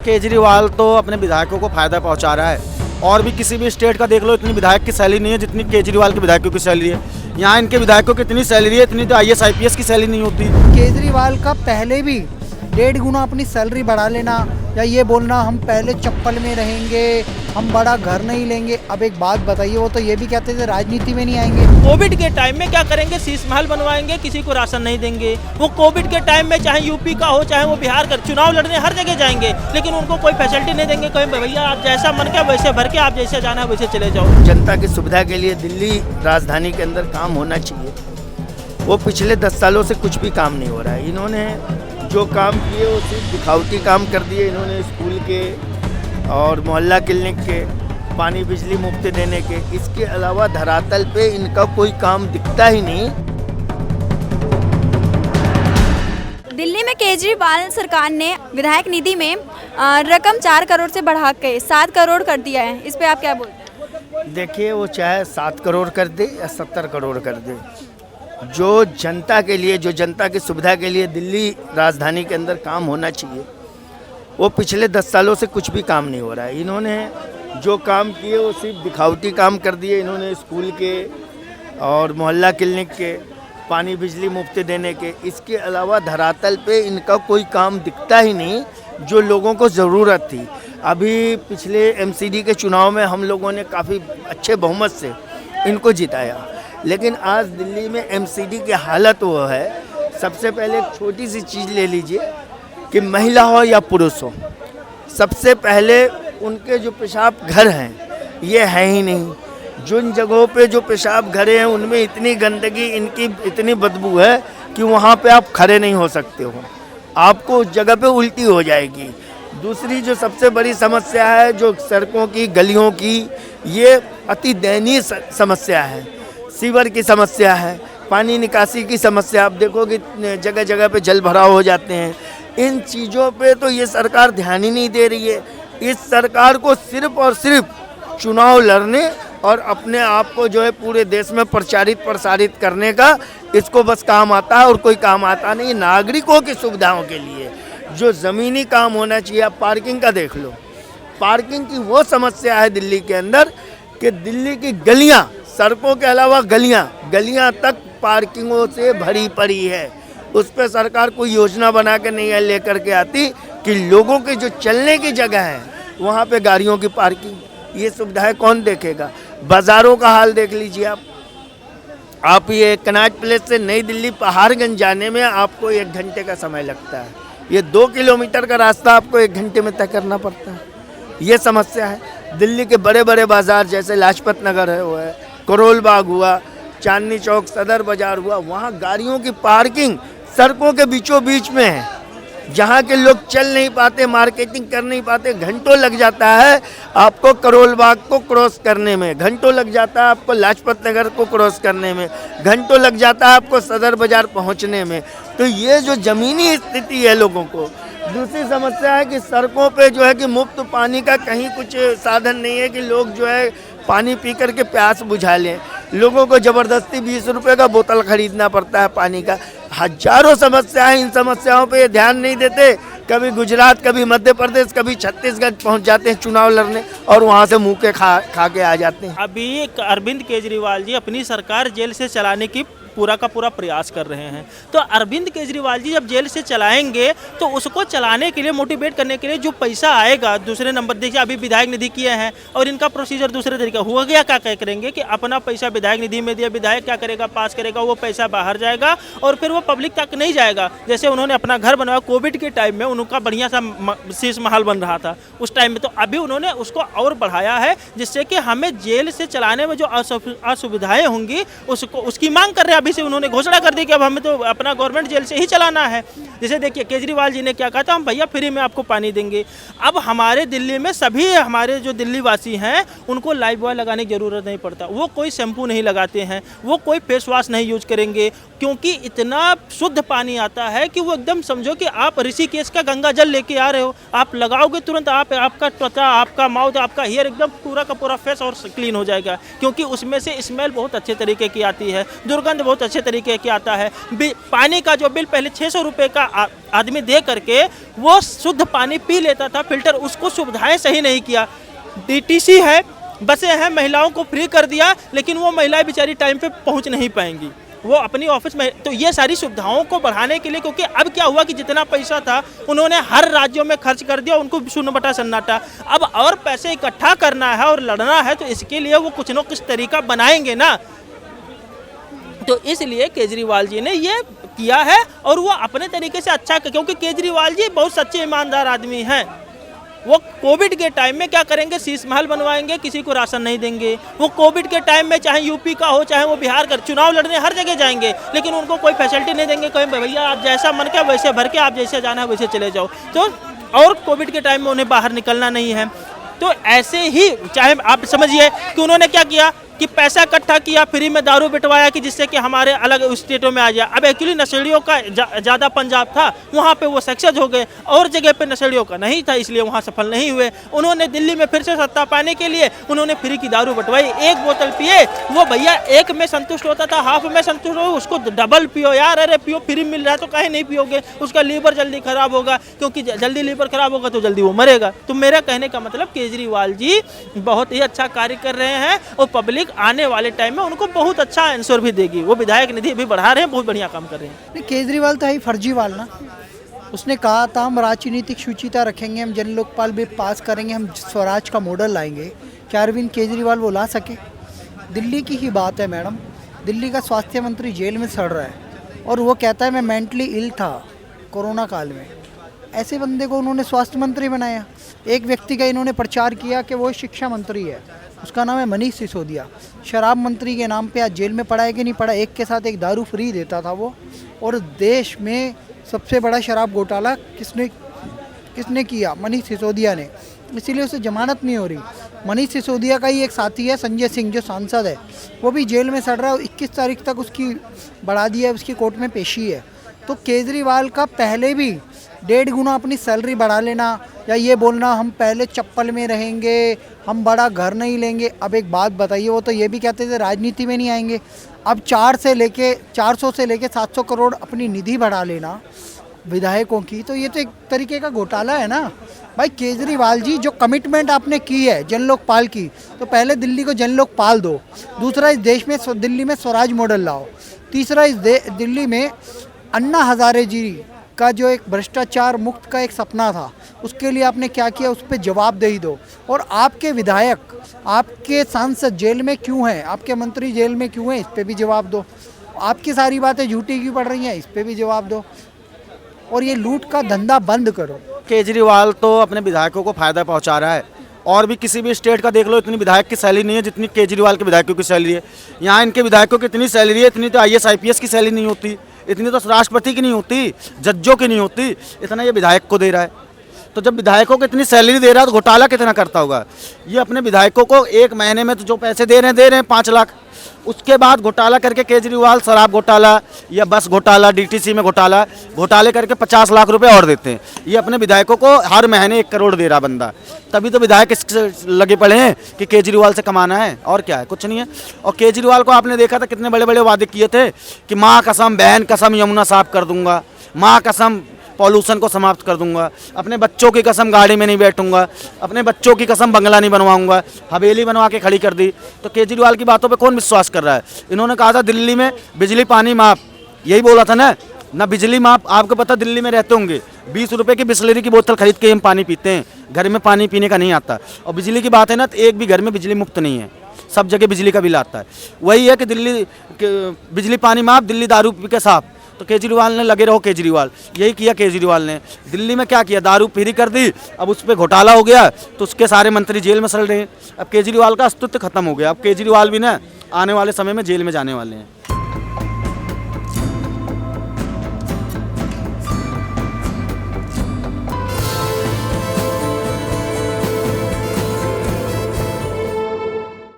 केजरीवाल तो अपने विधायकों को फायदा पहुंचा रहा है। और भी किसी भी स्टेट का देख लो, इतनी विधायक की सैलरी नहीं है जितनी केजरीवाल के विधायकों की सैलरी है। यहाँ इनके विधायकों की इतनी सैलरी है, इतनी तो IAS IPS की सैलरी नहीं होती। केजरीवाल का पहले भी 1.5 गुना अपनी सैलरी बढ़ा लेना या ये बोलना हम पहले चप्पल में रहेंगे, हम बड़ा घर नहीं लेंगे। अब एक बात बताइए, वो तो ये भी कहते थे राजनीति में नहीं आएंगे। कोविड के टाइम में क्या करेंगे? शीश महल बनवाएंगे, किसी को राशन नहीं देंगे। वो कोविड के टाइम में चाहे यूपी का हो चाहे वो बिहार का, चुनाव लड़ने हर जगह जाएंगे, लेकिन उनको कोई फैसिलिटी नहीं देंगे। कहीं भैया आप जैसा मन के वैसे भर के, आप जैसे जाना है वैसे चले जाओ। जनता की सुविधा के लिए दिल्ली राजधानी के अंदर काम होना चाहिए। वो पिछले 10 सालों से कुछ भी काम नहीं हो रहा है। इन्होंने जो काम किए वो सिर्फ दिखावटी काम कर दिए। इन्होंने स्कूल के और मोहल्ला क्लिनिक के पानी बिजली मुफ्त देने के, इसके अलावा धरातल पे इनका कोई काम दिखता ही नहीं। दिल्ली में केजरीवाल सरकार ने विधायक निधि में रकम 4 करोड़ से बढ़ा के 7 करोड़ कर दिया है। इस पे आप क्या बोलते हैं? देखिए, वो चाहे 7 करोड़ कर दे या 70 करोड़ कर दे, जो जनता के लिए, जो जनता की सुविधा के लिए दिल्ली राजधानी के अंदर काम होना चाहिए, वो पिछले 10 सालों से कुछ भी काम नहीं हो रहा है। इन्होंने जो काम किए वो सिर्फ दिखावटी काम कर दिए। इन्होंने स्कूल के और मोहल्ला क्लिनिक के पानी बिजली मुफ्त देने के, इसके अलावा धरातल पे इनका कोई काम दिखता ही नहीं जो लोगों को ज़रूरत थी। अभी पिछले MCD के चुनाव में हम लोगों ने काफ़ी अच्छे बहुमत से इनको जिताया, लेकिन आज दिल्ली में MCD की हालत वो है। सबसे पहले एक छोटी सी चीज़ ले लीजिए कि महिला हो या पुरुष हो, सबसे पहले उनके जो पेशाब घर हैं ये है ही नहीं। जिन जगहों पे जो पेशाब घरे हैं उनमें इतनी गंदगी, इनकी इतनी बदबू है कि वहाँ पे आप खड़े नहीं हो सकते हो, आपको उस जगह पे उल्टी हो जाएगी। दूसरी जो सबसे बड़ी समस्या है, जो सड़कों की गलियों की, ये अति दयनीय समस्या है। सीवर की समस्या है, पानी निकासी की समस्या। आप देखोगे जगह जगह पे जल भराव हो जाते हैं। इन चीज़ों पे तो ये सरकार ध्यान ही नहीं दे रही है। इस सरकार को सिर्फ और सिर्फ चुनाव लड़ने और अपने आप को जो है पूरे देश में प्रसारित करने का इसको बस काम आता है, और कोई काम आता नहीं नागरिकों की सुविधाओं के लिए। जो ज़मीनी काम होना चाहिए, आप पार्किंग का देख लो। पार्किंग की वो समस्या है दिल्ली के अंदर कि दिल्ली की गलियाँ, सड़कों के अलावा गलियाँ तक पार्किंगों से भरी पड़ी है। उस पर सरकार कोई योजना बना के नहीं लेकर के आती कि लोगों के जो चलने की जगह है वहाँ पे गाड़ियों की पार्किंग, ये सुविधाएं कौन देखेगा? बाज़ारों का हाल देख लीजिए आप ये कनॉट प्लेस से नई दिल्ली पहाड़गंज जाने में आपको 1 घंटे का समय लगता है। ये 2 किलोमीटर का रास्ता आपको 1 घंटे में तय करना पड़ता है। ये समस्या है। दिल्ली के बड़े बड़े बाज़ार जैसे लाजपत नगर है, वो है, करोल बाग हुआ, चांदनी चौक, सदर बाज़ार हुआ, वहाँ गाड़ियों की पार्किंग सड़कों के बीचों बीच में है, जहाँ के लोग चल नहीं पाते, मार्केटिंग कर नहीं पाते। घंटों लग जाता है आपको करोल बाग को क्रॉस करने में, घंटों लग जाता है आपको लाजपत नगर को क्रॉस करने में, घंटों लग जाता है आपको सदर बाज़ार पहुँचने में। तो ये जो ज़मीनी स्थिति है लोगों को। दूसरी समस्या है कि सड़कों पे जो है कि मुफ्त पानी का कहीं कुछ साधन नहीं है कि लोग जो है पानी पी करके प्यास बुझा लें। लोगों को ज़बरदस्ती 20 रुपये का बोतल ख़रीदना पड़ता है पानी का। हजारों समस्याएं, इन समस्याओं पे ध्यान नहीं देते। कभी गुजरात, कभी मध्य प्रदेश, कभी छत्तीसगढ़ पहुंच जाते हैं चुनाव लड़ने और वहां से मुँह के खा के आ जाते हैं। अभी अरविंद केजरीवाल जी अपनी सरकार जेल से चलाने की पूरा का पूरा प्रयास कर रहे हैं। तो अरविंद केजरीवाल जी जब जेल से चलाएंगे तो उसको चलाने के लिए, मोटिवेट करने के लिए जो पैसा आएगा, दूसरे नंबर देखिए अभी विधायक निधि किए हैं और इनका प्रोसीजर दूसरे तरीका हुआ गया। क्या करेंगे कि अपना पैसा विधायक निधि में दिया, विधायक क्या करेगा, पास करेगा, वो पैसा बाहर जाएगा और फिर वो पब्लिक तक नहीं जाएगा। जैसे उन्होंने अपना घर बनवाया कोविड के टाइम में, उनका बढ़िया सा शीश महल बन रहा था उस टाइम में, तो अभी उन्होंने उसको और बढ़ाया है, जिससे कि हमें जेल से चलाने में जो असुविधाएं होंगी उसकी मांग कर रहे हैं। अभी से उन्होंने घोषणा कर दी कि अब हमें तो अपना गवर्नमेंट जेल से ही चलाना है। जैसे देखिए केजरीवाल जी ने क्या कहा था, हम भैया फ्री में आपको पानी देंगे। अब हमारे दिल्ली में सभी हमारे जो दिल्ली वासी हैं उनको लाइफ बॉय लगाने की ज़रूरत नहीं पड़ता। वो कोई शैम्पू नहीं लगाते हैं, वो कोई फेस वॉश नहीं यूज करेंगे, क्योंकि इतना शुद्ध पानी आता है कि वो एकदम समझो कि आप ऋषिकेश का गंगा जल लेके आ रहे हो। आप लगाओगे तुरंत आपका त्वचा, आपका माउथ, आपका हेयर एकदम पूरा का पूरा फेस और क्लीन हो जाएगा, क्योंकि उसमें से स्मेल बहुत अच्छे तरीके की आती है, दुर्गंध बहुत बहुत अच्छे तरीके के आता है। पानी का जो बिल पहले 600 रुपये का आदमी दे करके वो शुद्ध पानी पी लेता था फिल्टर, उसको सुविधाएं सही नहीं किया। DTC है, बसें हैं, महिलाओं को फ्री कर दिया, लेकिन वो महिलाएं बेचारी टाइम पे पहुंच नहीं पाएंगी, वो अपनी ऑफिस में। तो ये सारी सुविधाओं को बढ़ाने के लिए, क्योंकि अब क्या हुआ कि जितना पैसा था उन्होंने हर राज्यों में खर्च कर दिया, उनको शून्य बटा सन्नाटा। अब और पैसे इकट्ठा करना है और लड़ना है, तो इसके लिए वो कुछ न कुछ तरीका बनाएंगे ना। तो इसलिए केजरीवाल जी ने ये किया है और वो अपने तरीके से अच्छा, क्योंकि केजरीवाल जी बहुत सच्चे ईमानदार आदमी हैं। वो कोविड के टाइम में क्या करेंगे, शीश महल बनवाएंगे, किसी को राशन नहीं देंगे। वो कोविड के टाइम में चाहे यूपी का हो चाहे वो बिहार का, चुनाव लड़ने हर जगह जाएंगे, लेकिन उनको कोई फैसिलिटी नहीं देंगे। कहें भैया आप जैसा मन के वैसे भर के, आप जैसे जाना है वैसे चले जाओ। तो और कोविड के टाइम में उन्हें बाहर निकलना नहीं है। तो ऐसे ही चाहे आप समझिए कि उन्होंने क्या किया कि पैसा इकट्ठा किया, फ्री में दारू बिटवाया कि जिससे कि हमारे अलग स्टेटों में आ जाए। अब एक्चुअली नशेड़ियों का ज़्यादा पंजाब था, वहाँ पे वो सक्सेस हो गए, और जगह पे नशेड़ियों का नहीं था, इसलिए वहाँ सफल नहीं हुए। उन्होंने दिल्ली में फिर से सत्ता पाने के लिए उन्होंने फ्री की दारू बटवाई। एक बोतल पिए, वो भैया एक में संतुष्ट होता था, हाफ में संतुष्ट हो, उसको डबल पियो यार, अरे पियो, फ्री मिल रहा है तो काहे नहीं पियोगे। उसका लीवर जल्दी खराब होगा, क्योंकि जल्दी लीवर खराब होगा तो जल्दी वो मरेगा। तो मेरा कहने का मतलब केजरीवाल जी बहुत ही अच्छा कार्य कर रहे हैं और पब्लिक आने वाले टाइम में उनको बहुत अच्छा आंसर भी देगी। वो विधायक निधि भी बढ़ा रहे हैं, बहुत बढ़िया काम कर रहे हैं। केजरीवाल तो है ही फर्जीवाल ना। उसने कहा था हम राजनीतिक शुचिता रखेंगे, हम जन लोकपाल बिल पास करेंगे, हम स्वराज का मॉडल लाएंगे। क्या अरविंद केजरीवाल वो ला सके? दिल्ली की ही बात है मैडम, दिल्ली का स्वास्थ्य मंत्री जेल में सड़ रहा है और वो कहता है मैं मेंटली इल था कोरोना काल में। ऐसे बंदे को उन्होंने स्वास्थ्य मंत्री बनाया। एक व्यक्ति का इन्होंने प्रचार किया कि वो शिक्षा मंत्री है, उसका नाम है मनीष सिसोदिया। शराब मंत्री के नाम पे आज जेल में पड़ा है कि नहीं पड़ा? एक के साथ एक दारू फ्री देता था वो। और देश में सबसे बड़ा शराब घोटाला किसने किया? मनीष सिसोदिया ने। इसीलिए उसे जमानत नहीं हो रही। मनीष सिसोदिया का ही एक साथी है संजय सिंह, जो सांसद है, वो भी जेल में सड़ रहा है। 21 तारीख तक उसकी बढ़ा दी है, उसकी कोर्ट में पेशी है। तो केजरीवाल का पहले भी 1.5 गुना अपनी सैलरी बढ़ा लेना या ये बोलना हम पहले चप्पल में रहेंगे, हम बड़ा घर नहीं लेंगे। अब एक बात बताइए, वो तो ये भी कहते थे राजनीति में नहीं आएंगे। अब 400 से लेके 700 करोड़ अपनी निधि बढ़ा लेना विधायकों की, तो ये तो एक तरीके का घोटाला है ना भाई। केजरीवाल जी जो कमिटमेंट आपने की है जन लोकपाल की, तो पहले दिल्ली को जन लोकपाल दो। दूसरा, इस देश में दिल्ली में स्वराज मॉडल लाओ। तीसरा, इस दिल्ली में अन्ना हजारे जी का जो एक भ्रष्टाचार मुक्त का एक सपना था, उसके लिए आपने क्या किया, उस पर जवाबदेही दो। और आपके विधायक, आपके सांसद जेल में क्यों हैं, आपके मंत्री जेल में क्यों हैं, इस पर भी जवाब दो। आपकी सारी बातें झूठी क्यों पड़ रही हैं, इस पर भी जवाब दो। और ये लूट का धंधा बंद करो। केजरीवाल तो अपने विधायकों को फायदा पहुंचा रहा है, और भी किसी भी स्टेट का देख लो, इतनी विधायक की सैलरी नहीं है जितनी केजरीवाल के विधायकों की सैलरी है। यहाँ इनके विधायकों की इतनी सैलरी है, इतनी तो IAS IPS की सैलरी नहीं होती, इतनी तो राष्ट्रपति की नहीं होती, जजों की नहीं होती, इतना ये विधायक को दे रहा है। तो जब विधायकों को इतनी सैलरी दे रहा है तो घोटाला कितना करता होगा। ये अपने विधायकों को एक महीने में तो जो पैसे दे रहे हैं 5 लाख, उसके बाद घोटाला करके केजरीवाल शराब घोटाला या बस घोटाला, DTC में घोटाले करके 50 लाख रुपए और देते हैं। ये अपने विधायकों को हर महीने 1 करोड़ दे रहा बंदा। तभी तो विधायक इससे लगे पड़े हैं कि केजरीवाल से कमाना है, और क्या है, कुछ नहीं है। और केजरीवाल को आपने देखा था कितने बड़े बड़े वादे किए थे कि माँ कसम, बहन कसम यमुना साफ कर दूंगा, माँ कसम पॉल्यूशन को समाप्त कर दूंगा, अपने बच्चों की कसम गाड़ी में नहीं बैठूंगा, अपने बच्चों की कसम बंगला नहीं बनवाऊंगा, हवेली बनवा के खड़ी कर दी। तो केजरीवाल की बातों पे कौन विश्वास कर रहा है। इन्होंने कहा था दिल्ली में बिजली पानी माफ, यही बोला था ना बिजली माफ। आपको पता दिल्ली में रहते होंगे 20 रुपये की बिस्लरी की बोतल खरीद के हम पानी पीते हैं, घर में पानी पीने का नहीं आता। और बिजली की बात है ना, तो एक भी घर में बिजली मुफ्त नहीं है, सब जगह बिजली का बिल आता है। वही है कि दिल्ली बिजली पानी माफ, दिल्ली दारू पी के साफ। तो केजरीवाल ने लगे रहो केजरीवाल, यही किया केजरीवाल ने। दिल्ली में क्या किया, दारू फ्री कर दी, अब उस पर घोटाला हो गया तो उसके सारे मंत्री जेल में सड़ रहे हैं। अब केजरीवाल का अस्तित्व खत्म हो गया। अब केजरीवाल भी ना आने वाले समय में जेल में जाने वाले हैं।